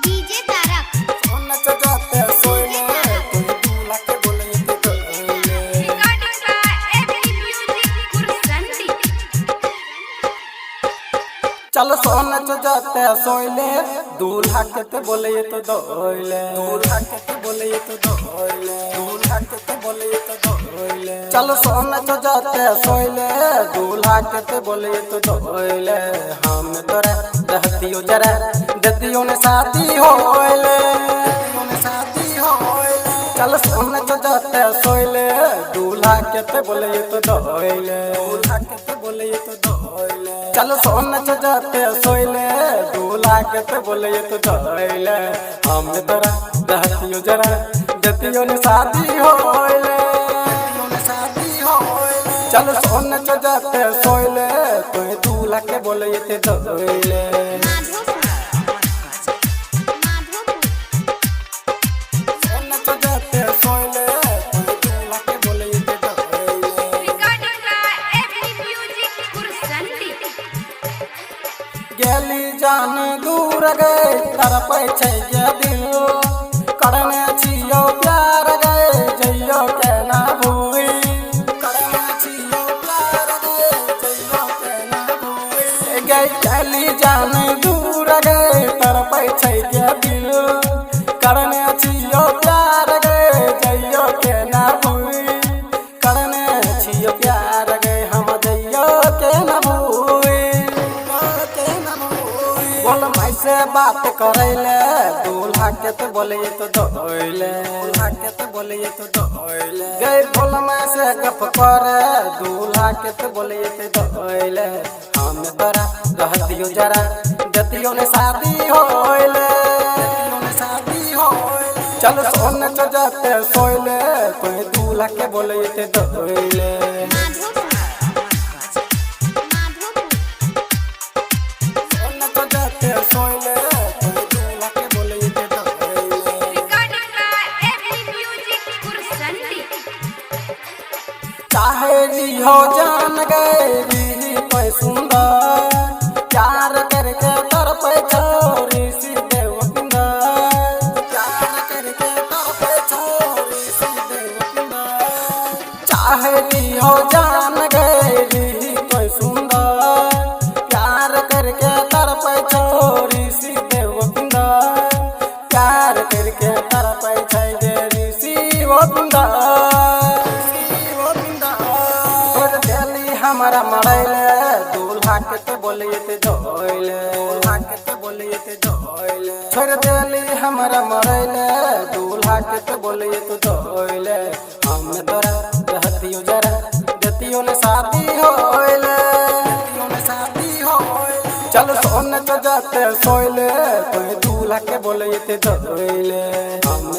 DJ तारक सोना सजाते सोइले कोई दूल्हा के बोले तो कोइले रिकॉर्डिंग बाय एपी म्यूजिक कुरसंडी चल सोना सजाते सोइले दूल्हा के ते बोले तो दोइले दूल्हा के ते बोले तो दोइले दूल्हा के ते बोले तो दोइले चल सोना सजाते सोइले दूल्हा के ते बोले तो दोइले हम तोरा रहतियो जरा दतियो ने शादी होइले दतियो ने शादी होइले चल सोना सजाते सोइले दूल्हा के ते बोले तो दोइले दूल्हा के ते बोले तो दोइले चल सोना सजाते सोइले दूल्हा के ते बोले तो दोइले हम तोरा रहतियो जरा दतियो ने शादी होइले दतियो ने शादी होइले चल सोना सजाते सोइले कोई दूल्हा के बोले तो दोइले सोना सजाते सोइले कोई दूल्हा के बोले तो दोइले रिकॉर्डिंग बाय एपी म्यूजिक कुरसंडी गेली जान दूर गए तरफ छै ये दिल करने छियो प्यार गए जइयो के ना भूई करने छियो प्यार गए जइयो के ना भूई गए गेली जान दूर गए तरफ छै ये दिल करने छियो प्यार गए जइयो के ना भूई करने छियो प्यार गए हम जइयो के ना भूई बोल माई से बात करैले दूल्हा के तो बोले तो दोइले दूल्हा के तो बोले तो दोइले गए बोल माई से गप करे दूल्हा के तो बोले तो दोइले हम तोरा रहतियो जरा दतियो ने शादी होइले दतियो ने शादी होइले चल सोना सजाते सोइले कोई दूल्हा के बोले तो दोइले सोना सजाते सोइले कोई दूल्हा के बोले तो दोइले रिकॉर्डिंग बाय एपी म्यूजिक कुरसंडी चाहे जी हो जान गए भी कोई सुंदर प्यार करके तरफे छोरी सी देव पिंदर प्यार करके तरफे छोरी सी देव पिंदर चाहे जी हो जान गए भी कोई सुंदर प्यार करके तरफे छोरी सी देव पिंदर प्यार करके तरफे छोरी सी वो पिंदर हमारा मरैले दूल्हा के तो बोले तो दोइले दूल्हा के तो बोले तो दोइले छोड़ देली हमारा मरैले दूल्हा के तो बोले तो दोइले हम तोरा रहतियो जरा दतियो ने शादी होइले दतियो ने शादी होइले चल सोना सजाते सोइले कोई दूल्हा के बोले तो दोइले हम